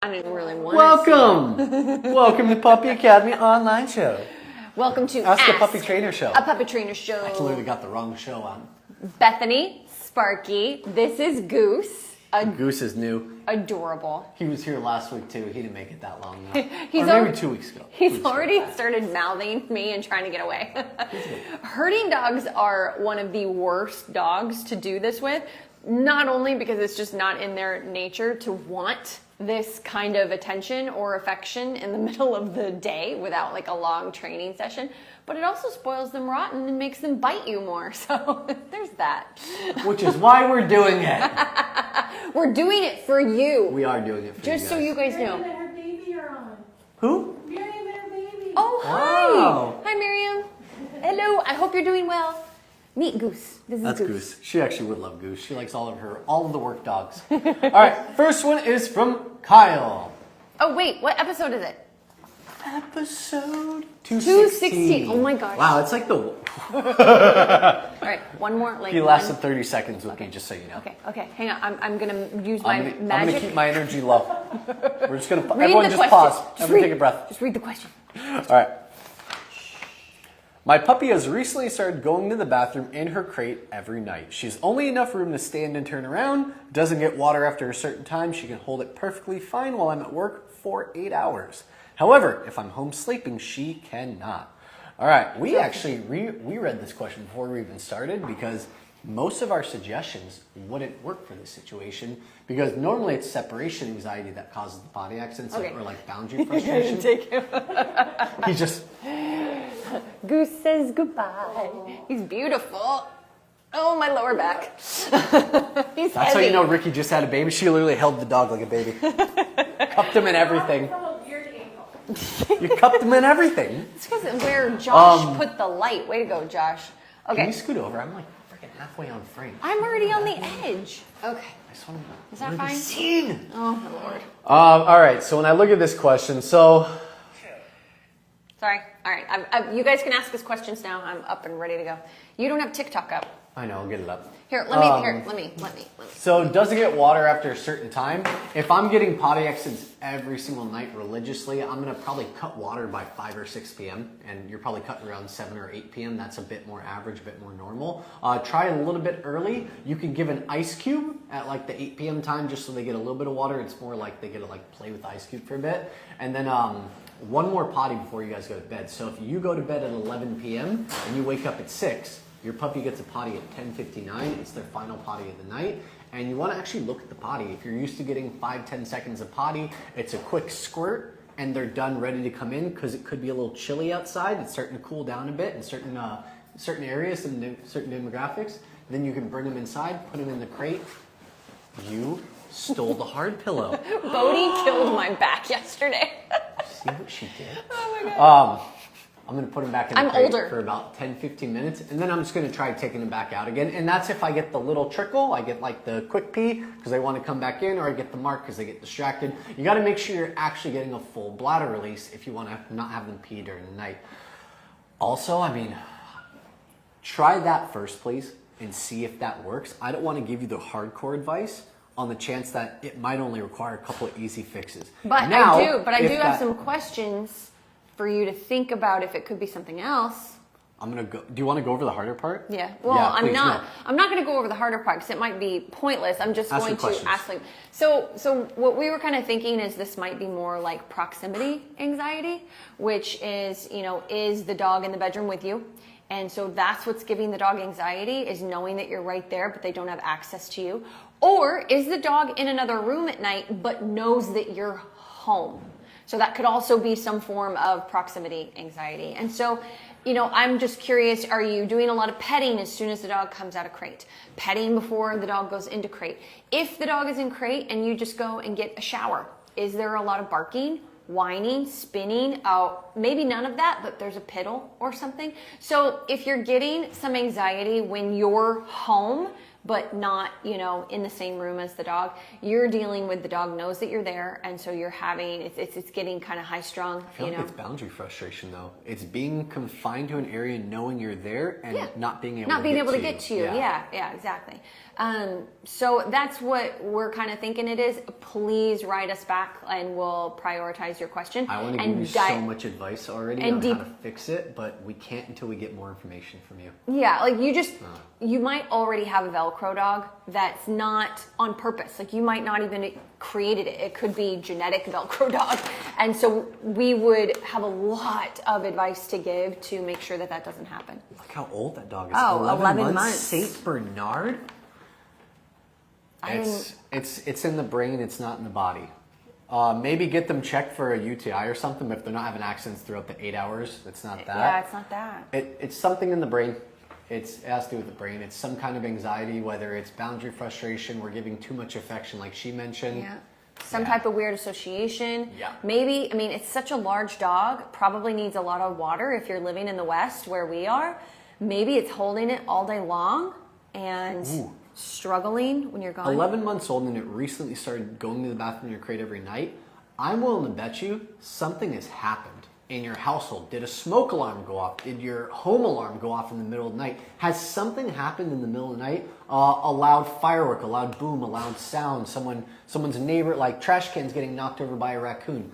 I didn't really want Welcome to Puppy Academy online show. Welcome to Ask a Puppy Trainer show. A Puppy Trainer show. I literally got the wrong show on. Bethany, Sparky, this is Goose. Goose is new. Adorable. He was here last week too. He didn't make it that long though. Or maybe 2 weeks ago. He's already started mouthing me and trying to get away. Herding dogs are one of the worst dogs to do this with. Not only because it's just not in their nature to want this kind of attention or affection in the middle of the day without like a long training session, but it also spoils them rotten and makes them bite you more. So there's that. Which is why we're doing it. We're doing it for you. We are doing it for just so you guys know. Miriam and her baby are on. Who? Miriam and her baby. Oh, hi. Wow. Hi, Miriam. Hello. I hope you're doing well. Meet Goose. This is That's Goose. Goose. She actually would love Goose. She likes all of the work dogs. All right, first one is from Kyle. Oh, wait. What episode is it? Episode 216. Oh my gosh. Wow, it's like the... All right, one more. Like He lasted 30 seconds with me, just so you know. Okay. Hang on. I'm gonna use my magic. I'm gonna keep my energy low. We're just gonna... Read everyone the just question. pause. Just Everyone read, take a breath. Just read the question. All right. My puppy has recently started going to the bathroom in her crate every night. She has only enough room to stand and turn around, doesn't get water after a certain time. She can hold it perfectly fine while I'm at work for 8 hours. However, if I'm home sleeping, she cannot. All right, we actually we read this question before we even started because most of our suggestions wouldn't work for this situation because normally it's separation anxiety that causes the potty accidents or like boundary frustration. Take him. He just... Goose says goodbye. He's beautiful. Oh, my lower back. He's That's how you know Ricky just had a baby. She literally held the dog like a baby. Cupped him in everything. You cupped him in everything. It's because of where Josh put the light. Way to go, Josh. Okay. Can you scoot over? I'm like freaking halfway on frame. I'm already on the edge. Okay. I just want to... Is that fine? Scene. Oh, my Lord. All right, so when I look at this question, Sorry. All right. You guys can ask us questions now. I'm up and ready to go. You don't have TikTok up. I know, I'll get it up. Here, let me. So does it get water after a certain time? If I'm getting potty exits every single night religiously, I'm going to probably cut water by 5 or 6 p.m. And you're probably cutting around 7 or 8 p.m. That's a bit more average, a bit more normal. Try a little bit early. You can give an ice cube at like the 8 p.m. time just so they get a little bit of water. It's more like they get to like play with the ice cube for a bit. And then one more potty before you guys go to bed. So if you go to bed at 11 p.m. and you wake up at 6, your puppy gets a potty at 10:59. It's their final potty of the night. And you want to actually look at the potty. If you're used to getting 5-10 seconds of potty, it's a quick squirt and they're done, ready to come in because it could be a little chilly outside. It's starting to cool down a bit in certain areas and certain demographics. Then you can bring them inside, put them in the crate. You stole the hard pillow. Bodhi killed my back yesterday. See what she did? Oh my God. I'm going to put him back in the crate for about 10-15 minutes, and then I'm just going to try taking him back out again. And that's if I get the little trickle, I get like the quick pee because they want to come back in, or I get the mark because they get distracted. You got to make sure you're actually getting a full bladder release if you want to not have them pee during the night. Also, I mean, try that first, please, and see if that works. I don't want to give you the hardcore advice on the chance that it might only require a couple of easy fixes. But now, I do have some questions for you to think about if it could be something else. I'm gonna go. Do you want to go over the harder part? Yeah. Well, yeah, I'm please, not. No. I'm not going to go over the harder part because it might be pointless. I'm just going to ask them. So what we were kind of thinking is this might be more like proximity anxiety, which is, is the dog in the bedroom with you? And so that's what's giving the dog anxiety, is knowing that you're right there, but they don't have access to you. Or is the dog in another room at night, but knows that you're home? So that could also be some form of proximity anxiety. And so, I'm just curious, are you doing a lot of petting as soon as the dog comes out of crate? Petting before the dog goes into crate? If the dog is in crate and you just go and get a shower, is there a lot of barking, whining, spinning? Maybe none of that, but there's a piddle or something. So if you're getting some anxiety when you're home, but not, in the same room as the dog. You're dealing with the dog knows that you're there, and so you're having, it's getting kind of high strung, I feel like it's boundary frustration though. It's being confined to an area, knowing you're there, and not being able to get to you. Yeah, exactly. So that's what we're kind of thinking it is. Please write us back and we'll prioritize your question. I want to give you so much advice already on how to fix it, but we can't until we get more information from you. Yeah, like you might already have a Velcro dog that's not on purpose. Like you might not even created it. It could be genetic Velcro dog. And so we would have a lot of advice to give to make sure that doesn't happen. Look how old that dog is. Oh, 11 months. Saint Bernard? It's in the brain, it's not in the body. Maybe get them checked for a UTI or something, but if they're not having accidents throughout the 8 hours, it's not that. Yeah, it's not that. It's something in the brain. It has to do with the brain. It's some kind of anxiety, whether it's boundary frustration, we're giving too much affection like she mentioned. Yeah. Some type of weird association. Yeah. Maybe, it's such a large dog, probably needs a lot of water if you're living in the West where we are. Maybe it's holding it all day long and struggling when you're gone. 11 months old and it recently started going to the bathroom in your crate every night. I'm willing to bet you something has happened in your household. Did a smoke alarm go off? Did your home alarm go off in the middle of the night? Has something happened in the middle of the night? A loud firework, a loud boom, a loud sound, someone's neighbor, like trash cans getting knocked over by a raccoon.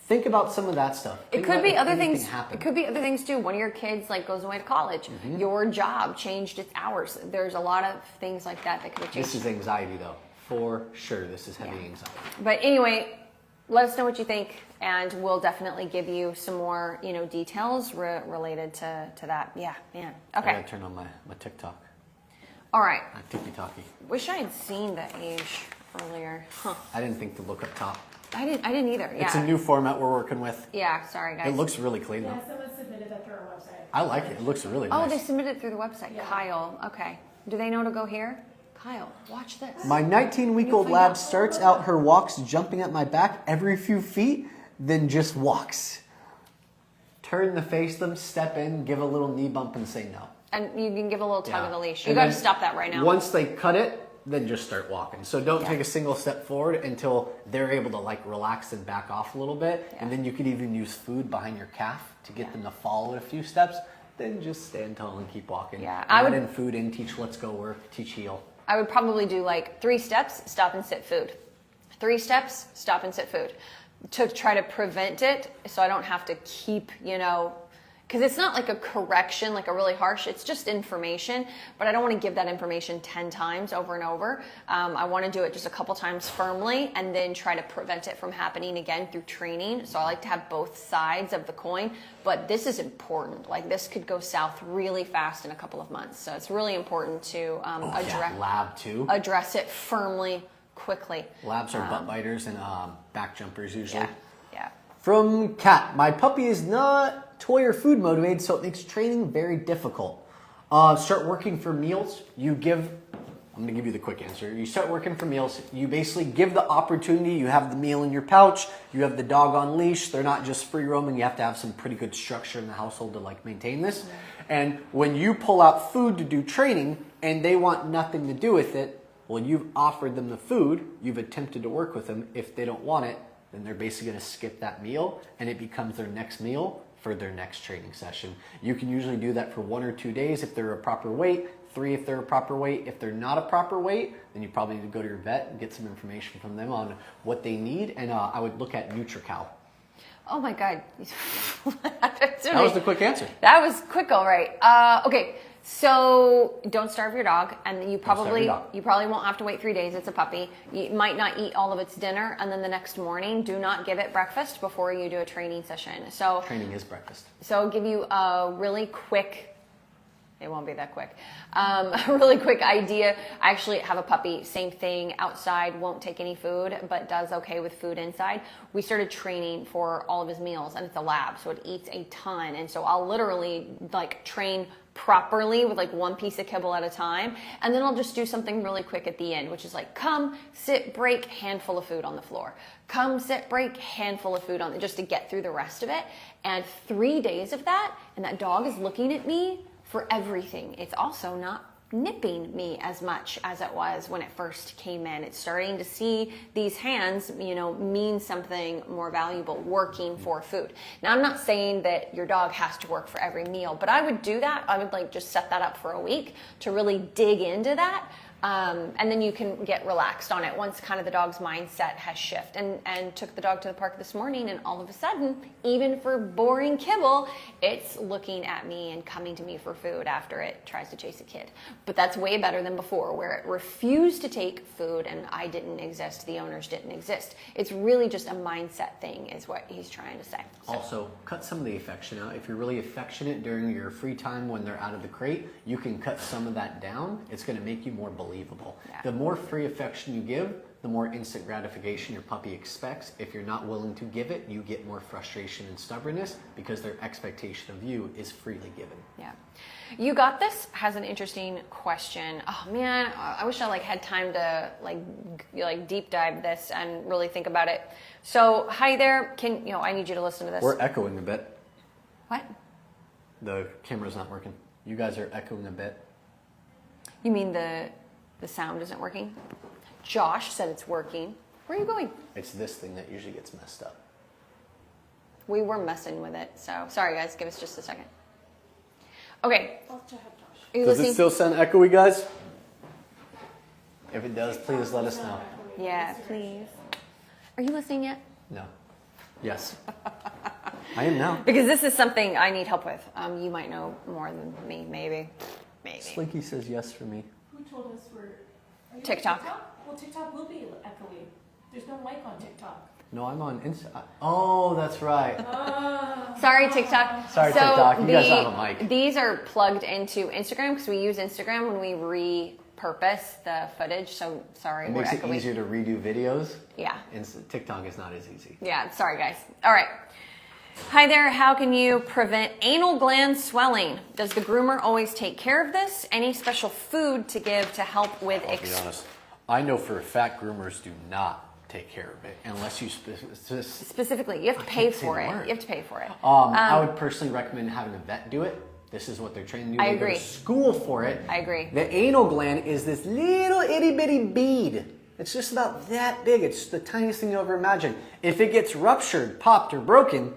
Think about some of that stuff. It could be other things. It could be other things too. One of your kids goes away to college. Mm-hmm. Your job changed its hours. There's a lot of things like that could have changed. This is anxiety though, for sure. This is heavy anxiety. But anyway, let us know what you think, and we'll definitely give you some more, details related to that. Yeah, man. Okay. I gotta turn on my TikTok. All right. TikTok-y. Wish I had seen the age earlier. Huh. I didn't think to look up top. I didn't either. Yeah. It's a new format we're working with. Yeah, sorry guys. It looks really clean though. Yeah, someone submitted that through our website. I like it. It looks really nice. Oh, they submitted it through the website. Yeah. Kyle. Okay. Do they know to go here? Kyle, watch this. My 19-week-old lab starts out her walks jumping at my back every few feet, then just walks. Turn to face them, step in, give a little knee bump, and say no. And you can give a little tug of the leash. You got to stop that right now. Once they cut it, then just start walking. So don't take a single step forward until they're able to relax and back off a little bit. Yeah. And then you could even use food behind your calf to get them to follow a few steps. Then just stand tall and keep walking. Yeah, Add in food in, teach let's go work, teach heel. I would probably do 3 steps, stop and sit food. 3 steps, stop and sit food. To try to prevent it so I don't have to keep, because it's not like a correction, like a really harsh, it's just information, but I don't want to give that information 10 times over and over. I want to do it just a couple times firmly and then try to prevent it from happening again through training. So I like to have both sides of the coin, but this is important. This could go south really fast in a couple of months. So it's really important to address it firmly, quickly. Labs are butt biters and back jumpers usually. Yeah. From Kat, my puppy is not toy or food motivated, so it makes training very difficult. Start working for meals. I'm going to give you the quick answer. You start working for meals. You basically give the opportunity. You have the meal in your pouch. You have the dog on leash. They're not just free roaming. You have to have some pretty good structure in the household to maintain this. Mm-hmm. And when you pull out food to do training and they want nothing to do with it, well, you've offered them the food. You've attempted to work with them. If they don't want it, then they're basically going to skip that meal and it becomes their next meal for their next training session. You can usually do that for 1 or 2 days if they're a proper weight, 3 if they're a proper weight. If they're not a proper weight, then you probably need to go to your vet and get some information from them on what they need. And I would look at NutriCal. Oh my God. That was the quick answer. That was quick, all right. Okay. So don't starve your dog, and you probably won't have to wait 3 days. It's a puppy. You might not eat all of its dinner, and then the next morning, do not give it breakfast before you do a training session. So training is breakfast. So I'll give you a really quick. It won't be that quick. A really quick idea. I actually have a puppy, same thing, outside, won't take any food, but does okay with food inside. We started training for all of his meals, and it's a lab, so it eats a ton. And so I'll literally train properly with 1 piece of kibble at a time. And then I'll just do something really quick at the end, which is come, sit, break, handful of food on the floor. Come, sit, break, handful of food on it, just to get through the rest of it. And 3 days of that, and that dog is looking at me for everything. It's also not nipping me as much as it was when it first came in. It's starting to see these hands, mean something more valuable, working for food. Now, I'm not saying that your dog has to work for every meal, but I would do that. I would just set that up for a week to really dig into that. And then you can get relaxed on it once kind of the dog's mindset has shifted. And took the dog to the park this morning, and all of a sudden, even for boring kibble, it's looking at me and coming to me for food after it tries to chase a kid. But that's way better than before, where it refused to take food and I didn't exist, the owners didn't exist. It's really just a mindset thing is what he's trying to say. So. Also, cut some of the affection out. If you're really affectionate during your free time when they're out of the crate, you can cut some of that down. It's going to make you more believable. Yeah. The more free affection you give, the more instant gratification your puppy expects. If you're not willing to give it, you get more frustration and stubbornness because their expectation of you is freely given. Yeah. You Got This has an interesting question. Oh man, I wish I had time to deep dive this and really think about it. So, hi there. I need you to listen to this. We're echoing a bit. What? The camera's not working. You guys are echoing a bit. You mean the sound isn't working? Josh said it's working. Where are you going? It's this thing that usually gets messed up. We were messing with it, so sorry guys, give us just a second. Okay. I'll have to have Josh. Are you Does listening? it still sound echoey, guys? If it does, please let us know. Yeah, please. Are you listening yet? No. Yes. I am now. Because this is something I need help with. You might know more than me, maybe. Slinky says yes for me. Who told us we're... Are you TikTok. on TikTok? Well, TikTok will be echoey. There's no mic on TikTok. No, I'm on Insta. Oh, that's right. Sorry, TikTok. Sorry, TikTok. You guys don't have a mic. These are plugged into Instagram because we use Instagram when we repurpose the footage. So sorry. It makes it easier to redo videos. Yeah. TikTok is not as easy. Yeah. Sorry, guys. All right. Hi there. How can you prevent anal gland swelling? Does the groomer always take care of this? Any special food to give to help with? I'll be honest. I know for a fact groomers do not take care of it unless you specifically. You have to pay for it. You have to pay for it. I would personally recommend having a vet do it. This is what they're trained to do. I They agree. Go to school for it. I agree. The anal gland is this little itty bitty bead. It's just about that big. It's the tiniest thing you'll ever imagine. If it gets ruptured, popped, or broken,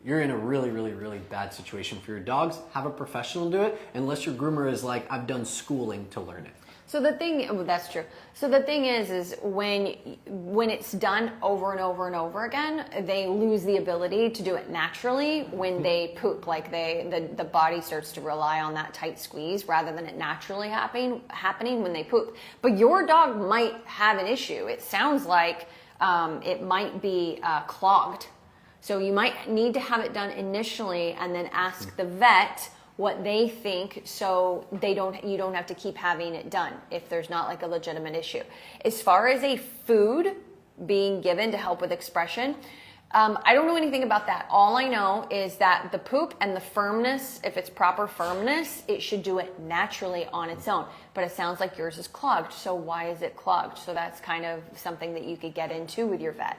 you're in a really, really, really bad situation for your dogs. Have a professional do it, unless your groomer is like, I've done schooling to learn it. So the thing, that's true. So the thing is when it's done over and over and over again, they lose the ability to do it naturally when they poop. Like the body starts to rely on that tight squeeze rather than it naturally happening when they poop. But your dog might have an issue. It sounds like it might be clogged. So you might need to have it done initially and then ask the vet what they think so you don't have to keep having it done if there's not like a legitimate issue. As far as a food being given to help with expression, I don't know anything about that. All I know is that the poop and the firmness, if it's proper firmness, it should do it naturally on its own. But it sounds like yours is clogged. So why is it clogged? So that's kind of something that you could get into with your vet.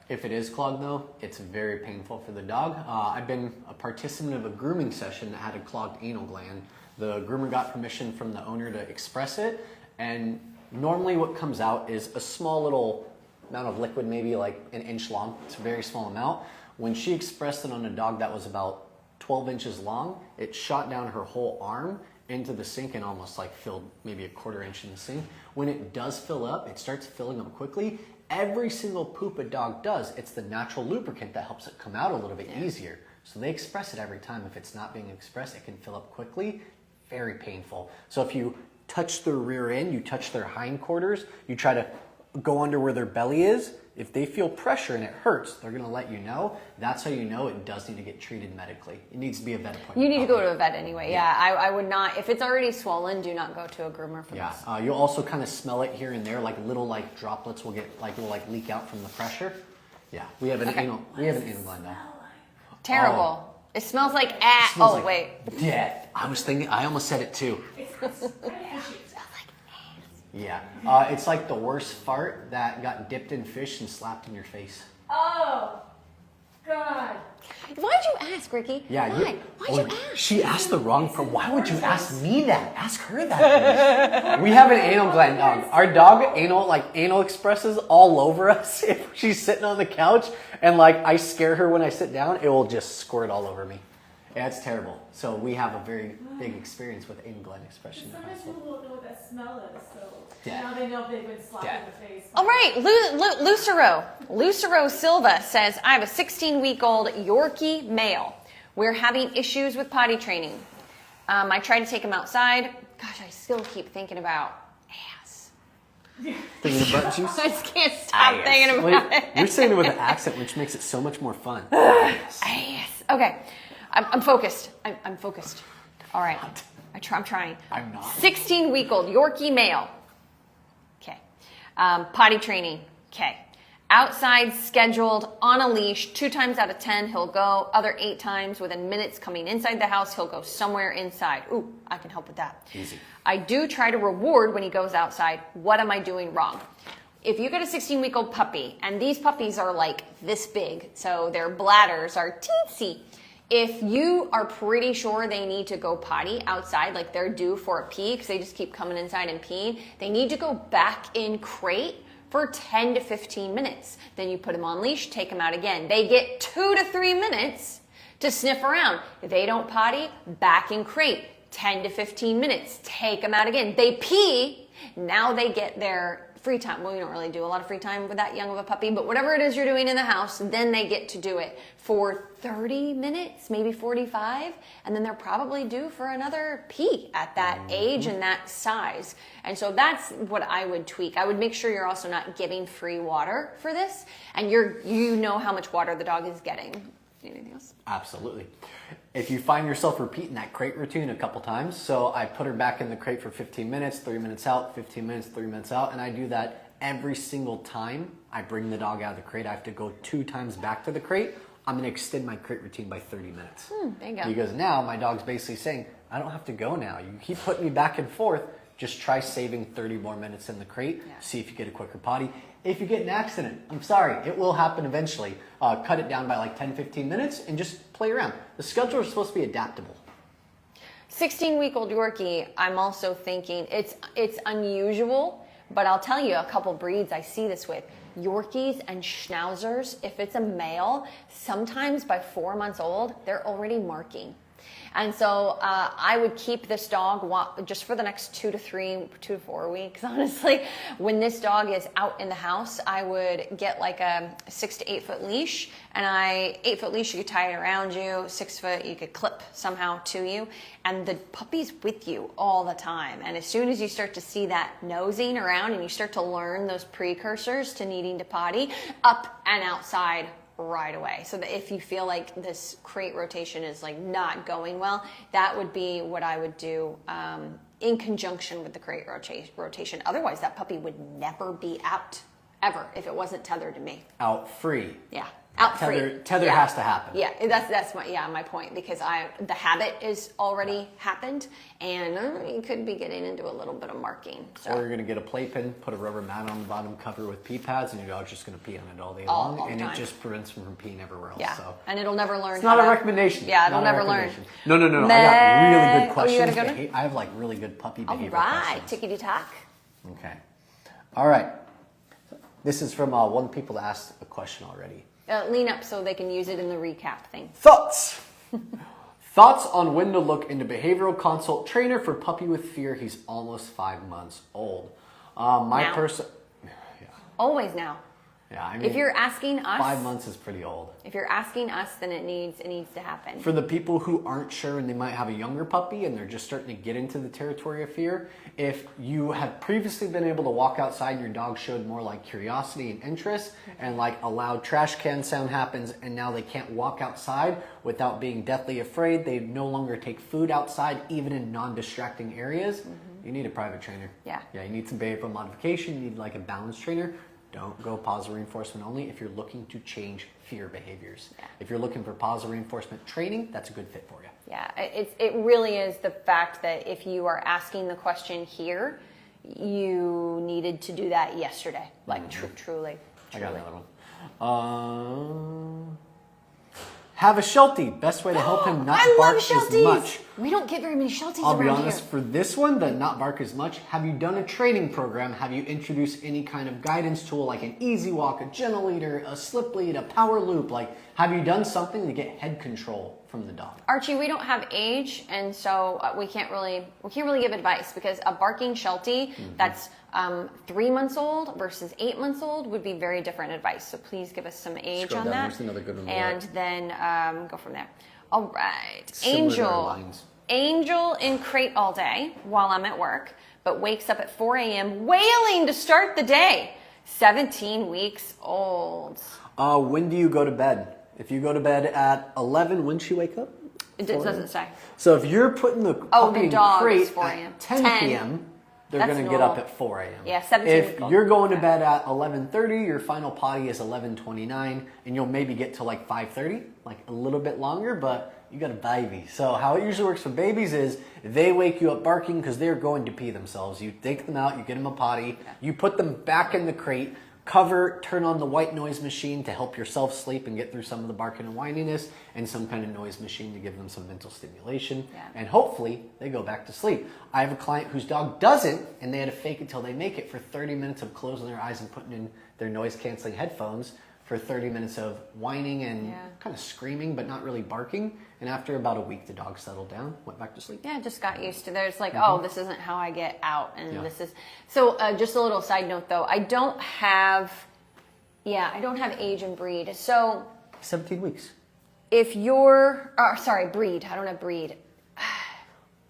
If it is clogged though, it's very painful for the dog. I've been a participant of a grooming session that had a clogged anal gland. The groomer got permission from the owner to express it, and normally what comes out is a small little amount of liquid, maybe like an inch long. It's a very small amount. When she expressed it on a dog that was about 12 inches long, it shot down her whole arm into the sink and almost like filled maybe a quarter inch in the sink. When it does fill up, it starts filling up quickly. Every single poop a dog does, it's the natural lubricant that helps it come out a little bit easier. So they express it every time. If it's not being expressed, it can fill up quickly. Very painful. So if you touch their rear end, you touch their hindquarters, you try to go under where their belly is. If they feel pressure and it hurts, they're going to let you know. That's how you know it does need to get treated medically. It needs to be a vet appointment. You need to go to a vet anyway. Yeah, I would not. If it's already swollen, do not go to a groomer for this. You'll also kind of smell it here and there, like little like droplets will leak out from the pressure. Yeah, we have an anal gland now. Terrible. It smells like ass. Oh, like wait. Death. I almost said it too. It's kind of fishy. Yeah, it's like the worst fart that got dipped in fish and slapped in your face. Oh. God. Why'd you ask, Ricky? Yeah, Why? Why'd you ask? She asked the wrong part. Why would you ask me that? Ask her that. We have an anal gland dog. Our dog anal expresses all over us. If she's sitting on the couch and like I scare her when I sit down, it will just squirt all over me. Yeah, it's terrible. So we have a very big experience with anal gland expression. Sometimes people won't know what that smell is, so Yeah. now they know if they've been slapped in the face. All right, Lucero Silva says, I have a 16-week-old Yorkie male. We're having issues with potty training. I try to take him outside. Gosh, I still keep thinking about ass. Thinking about juice? I just can't stop thinking about it. You're saying it with an accent, which makes it so much more fun. Ass. Okay, I'm focused. I'm focused. All right, I'm trying. I'm not. 16-week-old Yorkie male. Okay. Potty training. Okay. Outside, scheduled, on a leash, 2 times out of 10 he'll go. Other 8 times within minutes coming inside the house, he'll go somewhere inside. Ooh, I can help with that. Easy. I do try to reward when he goes outside. What am I doing wrong? If you get a 16-week-old puppy, and these puppies are like this big, so their bladders are teensy. If you are pretty sure they need to go potty outside, like they're due for a pee because they just keep coming inside and peeing, they need to go back in crate for 10 to 15 minutes. Then you put them on leash, take them out again. They get 2 to 3 minutes to sniff around. If they don't potty, back in crate, 10 to 15 minutes, take them out again. They pee, now they get their free time. Well, you don't really do a lot of free time with that young of a puppy, but whatever it is you're doing in the house, then they get to do it for 30 minutes, maybe 45, and then they're probably due for another pee at that age and that size. And so that's what I would tweak. I would make sure you're also not giving free water for this, and you know how much water the dog is getting. Anything else? Absolutely. If you find yourself repeating that crate routine a couple times, so I put her back in the crate for 15 minutes, 3 minutes out, 15 minutes, 3 minutes out, and I do that every single time I bring the dog out of the crate. I have to go 2 times back to the crate. I'm going to extend my crate routine by 30 minutes. There you go. Because now my dog's basically saying, I don't have to go now. You keep putting me back and forth. Just try saving 30 more minutes in the crate. Yeah. See if you get a quicker potty. If you get an accident, I'm sorry, it will happen eventually. Cut it down by like 10, 15 minutes and just play around. The schedule is supposed to be adaptable. 16-week-old Yorkie, I'm also thinking it's unusual, but I'll tell you a couple breeds I see this with. Yorkies and Schnauzers, if it's a male, sometimes by 4 months old, they're already marking. And so I would keep this dog just for the next 2 to 4 weeks, honestly. When this dog is out in the house, I would get like a 6 to 8 foot leash. And 8 foot leash, you could tie it around you. 6 foot, you could clip somehow to you. And the puppy's with you all the time. And as soon as you start to see that nosing around and you start to learn those precursors to needing to potty, up and outside right away. So that if you feel like this crate rotation is like not going well, that would be what I would do in conjunction with the crate rotation. Otherwise, that puppy would never be out ever if it wasn't tethered to me. Out free. Yeah. Out free. Tether has to happen. Yeah, that's my point, because the habit is already happened, and you could be getting into a little bit of marking. So. Or you're going to get a playpen, put a rubber mat on the bottom, cover with pee pads, and your dog's just going to pee on it all day long, all and time. it just prevents them from peeing everywhere else. Yeah, So. and it'll never learn. It's not a recommendation. Yeah, it'll never learn. No. I got really good questions. Oh, you gotta go I have like really good puppy behavior All right, questions. tickety-tock. Okay. All right. This is from one of the people that asked a question already. Lean up so they can use it in the recap thing. Thoughts? Thoughts on when to look into behavioral consult trainer for puppy with fear. He's almost 5 months old. Now. Yeah. Always now. Yeah, I mean, If you're asking us, 5 months is pretty old. If you're asking us, then it needs to happen. For the people who aren't sure and they might have a younger puppy and they're just starting to get into the territory of fear, if you have previously been able to walk outside and your dog showed more like curiosity and interest and like a loud trash can sound happens and now they can't walk outside without being deathly afraid, they no longer take food outside even in non-distracting areas, you need a private trainer. Yeah. Yeah, you need some behavioral modification, you need like a balance trainer. Don't go positive reinforcement only if you're looking to change fear behaviors. Yeah. If you're looking for positive reinforcement training, that's a good fit for you. Yeah, it really is the fact that if you are asking the question here, you needed to do that yesterday. Like truly. I got another one. Have a Sheltie. Best way to help him not I bark love as Shelties. much. We don't get very many Shelties I'll be around honest, here. for this one, the not bark as much, have you done a training program? Have you introduced any kind of guidance tool like an easy walk, a gentle leader, a slip lead, a power loop? Like, have you done something to get head control from the dog? Archie, we don't have age, and so we can't really give advice, because a barking Sheltie that's 3 months old versus 8 months old would be very different advice. So please give us some age Scroll on down. that, There's another good one and there. then go from there. All right, Similar to our lines. Angel in crate all day while I'm at work, but wakes up at 4 a.m. wailing to start the day. 17 weeks old. When do you go to bed? If you go to bed at 11, when she wake up? It doesn't say. So if you're putting the puppy in dog crate is 4 a.m. at 10 p.m., they're That's going to get up normal. at 4 a.m. Yeah, 17 If week old. you're going to bed at 11:30, your final potty is 11:29, and you'll maybe get to like 5:30, like a little bit longer, but you got a baby. So how it usually works for babies is they wake you up barking because they're going to pee themselves. You take them out, you get them a potty, you put them back in the crate, cover, turn on the white noise machine to help yourself sleep and get through some of the barking and whininess, and some kind of noise machine to give them some mental stimulation. Yeah. And hopefully they go back to sleep. I have a client whose dog doesn't, and they had to fake it till they make it for 30 minutes of closing their eyes and putting in their noise canceling headphones for 30 minutes of whining and kind of screaming, but not really barking. And after about a week, the dog settled down, went back to sleep. Yeah, just got used to. There's like, oh, this isn't how I get out, and Yeah. this is. So, just a little side note though, I don't have age and breed. So, 17 weeks. if you're, breed. I don't have breed.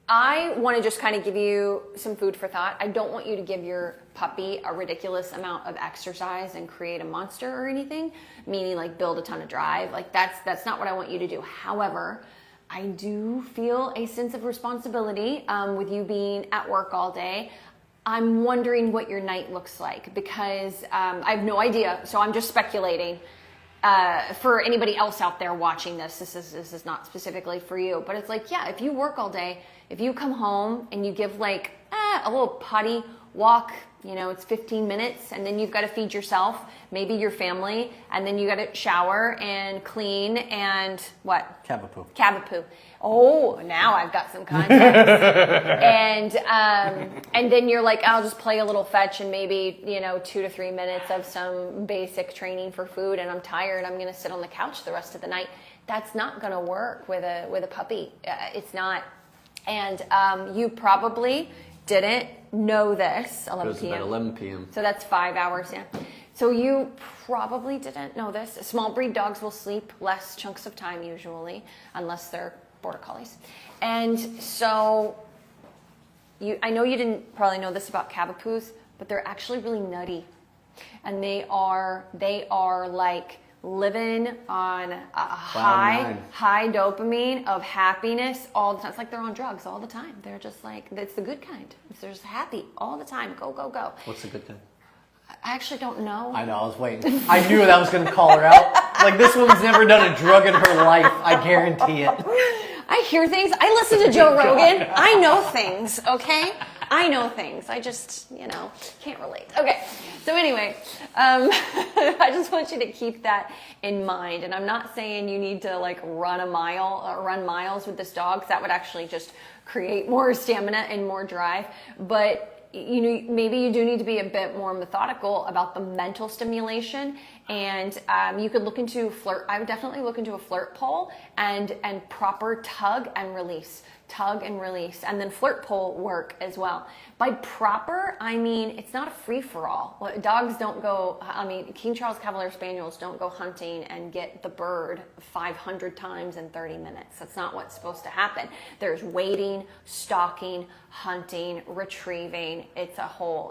I want to just kind of give you some food for thought. I don't want you to give your puppy a ridiculous amount of exercise and create a monster or anything, meaning like build a ton of drive. Like that's not what I want you to do. However, I do feel a sense of responsibility with you being at work all day. I'm wondering what your night looks like, because I have no idea. So I'm just speculating. For anybody else out there watching this is not specifically for you, but it's like, yeah, if you work all day, if you come home and you give like a little potty walk, it's 15 minutes, and then you've got to feed yourself, maybe your family, and then you got to shower and clean and what? Cavapoo. Cavapoo. Oh, now I've got some context. and then you're like, I'll just play a little fetch and maybe 2 to 3 minutes of some basic training for food, and I'm tired. I'm going to sit on the couch the rest of the night. That's not going to work with a puppy. It's not. And you probably didn't know this. 11 Goes to p.m. bed 11 p.m. So that's 5 hours, yeah. So you probably didn't know this. Small breed dogs will sleep less chunks of time usually, unless they're border collies. And so I know you didn't probably know this about Cavapoos, but they're actually really nutty. And they are like living on a high dopamine of happiness all the time. It's like they're on drugs all the time. They're just like, it's the good kind. They're just happy all the time. Go, go, go. What's the good thing? I actually don't know. I know, I was waiting. I knew that was going to call her out. Like, this woman's never done a drug in her life. I guarantee it. I hear things. I listen to Joe Rogan. I know things, okay? I know things. I just, can't relate. Okay. So anyway, I just want you to keep that in mind. And I'm not saying you need to like run miles with this dog, 'cause that would actually just create more stamina and more drive. But maybe you do need to be a bit more methodical about the mental stimulation, and you could look into flirt. I would definitely look into a flirt pole and proper tug and release, and then flirt pole work as well. By proper, I mean it's not a free for all. Dogs don't go. King Charles Cavalier Spaniels don't go hunting and get the bird 500 times in 30 minutes. That's not what's supposed to happen. There's waiting, stalking, hunting, retrieving.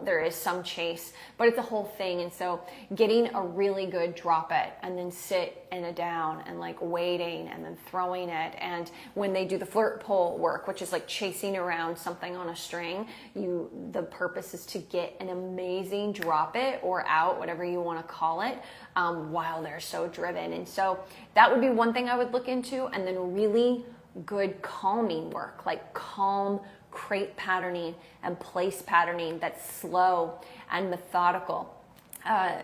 There is some chase, but it's a whole thing. And so getting a really good drop it and then sit in a down and like waiting and then throwing it. And when they do the flirt pole work, which is like chasing around something on a string, the purpose is to get an amazing drop it or out, whatever you want to call it, while they're so driven. And so that would be one thing I would look into. And then really good calming work, like calm crate patterning and place patterning that's slow and methodical.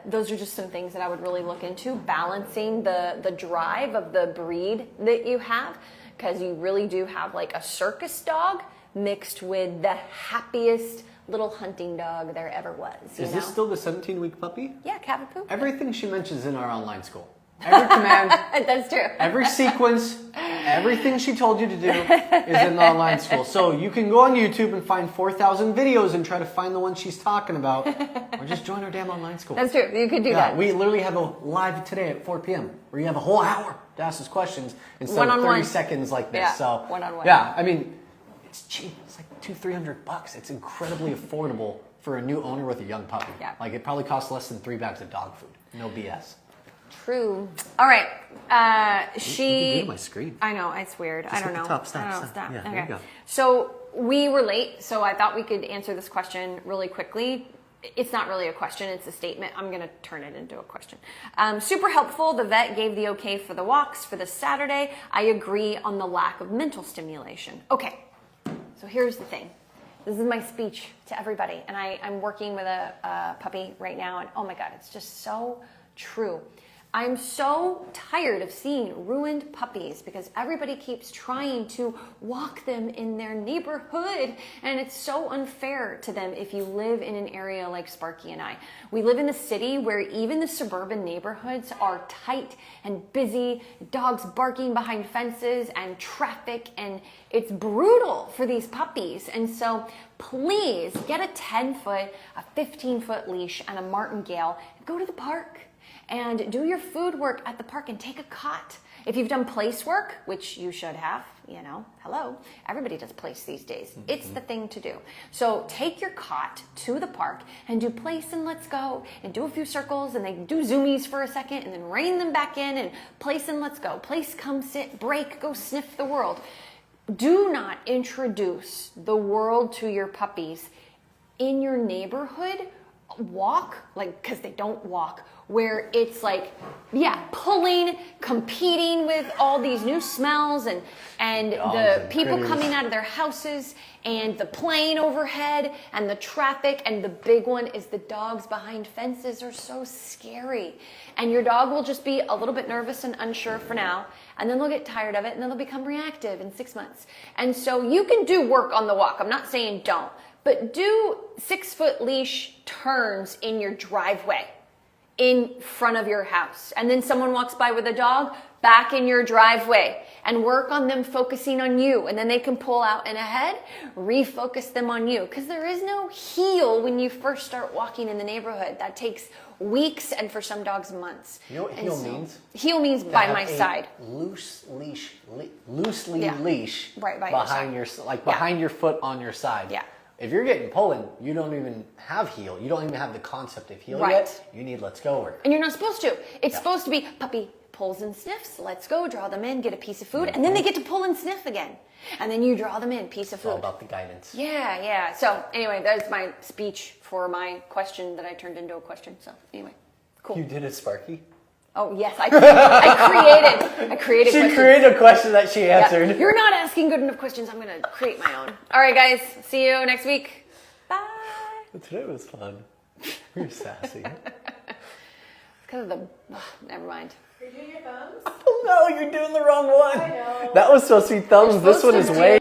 those are just some things that I would really look into, balancing the drive of the breed that you have, because you really do have like a circus dog mixed with the happiest little hunting dog there ever was. Is this still the 17-week puppy? Yeah, Cavapoo. Everything she mentions in our online school. Every command. That's true. Every sequence, everything she told you to do is in the online school. So you can go on YouTube and find 4,000 videos and try to find the one she's talking about, or just join our damn online school. That's true. You could do that. We literally have a live today at 4 p.m. where you have a whole hour to ask us questions instead of 30 seconds like this. Yeah, so one-on-one. Yeah, I mean, it's cheap. It's like $200-300. It's incredibly affordable for a new owner with a young puppy. Yeah. Like it probably costs less than 3 bags of dog food. No BS. True. All right. You can my screen. I know, it's weird. Just I don't hit know. the top. Stop. Stop. Yeah, Okay. there you go. So we were late, so I thought we could answer this question really quickly. It's not really a question, it's a statement. I'm going to turn it into a question. Super helpful. The vet gave the okay for the walks for this Saturday. I agree on the lack of mental stimulation. Okay. So here's the thing. This is my speech to everybody. And I'm working with a puppy right now. And oh my God, it's just so true. I'm so tired of seeing ruined puppies because everybody keeps trying to walk them in their neighborhood, and it's so unfair to them if you live in an area like Sparky and I. We live in a city where even the suburban neighborhoods are tight and busy, dogs barking behind fences and traffic, and it's brutal for these puppies. And so please get a 10-foot, a 15-foot leash and a martingale and go to the park. And do your food work at the park and take a cot. If you've done place work, which you should have, hello, everybody does place these days. Mm-hmm. It's the thing to do. So take your cot to the park and do place and let's go and do a few circles and then do zoomies for a second and then rein them back in and place and let's go. Place, come, sit, break, go sniff the world. Do not introduce the world to your puppies in your neighborhood. Walk, because they don't walk, where it's pulling, competing with all these new smells and the people coming out of their houses and the plane overhead and the traffic, and the big one is the dogs behind fences are so scary. And your dog will just be a little bit nervous and unsure for now, and then they'll get tired of it, and then they'll become reactive in 6 months. And so you can do work on the walk. I'm not saying don't. But do 6-foot leash turns in your driveway in front of your house. And then someone walks by with a dog back in your driveway and work on them focusing on you. And then they can pull out and ahead, refocus them on you. Because there is no heel when you first start walking in the neighborhood. That takes weeks and for some dogs months. You know what heel means? Heel means by my side. Loosely leash right by behind your behind your foot on your side. Yeah. If you're getting pulling, you don't even have heel. You don't even have the concept of heel yet. You need let's go work. And you're not supposed to. It's supposed to be puppy pulls and sniffs. Let's go. Draw them in. Get a piece of food. And then they get to pull and sniff again. And then you draw them in. Piece of food. It's all about the guidance. Yeah. So anyway, that's my speech for my question that I turned into a question. So anyway, cool. You did it, Sparky? Oh, yes. I created She questions. created a question that she answered. Yeah. You're not asking good enough questions. I'm going to create my own. All right, guys. See you next week. Bye. Today was fun. You're sassy. Because of the... never mind. Are you doing your thumbs? Oh, no, you're doing the wrong one. I know. That was supposed to be thumbs. This one is way...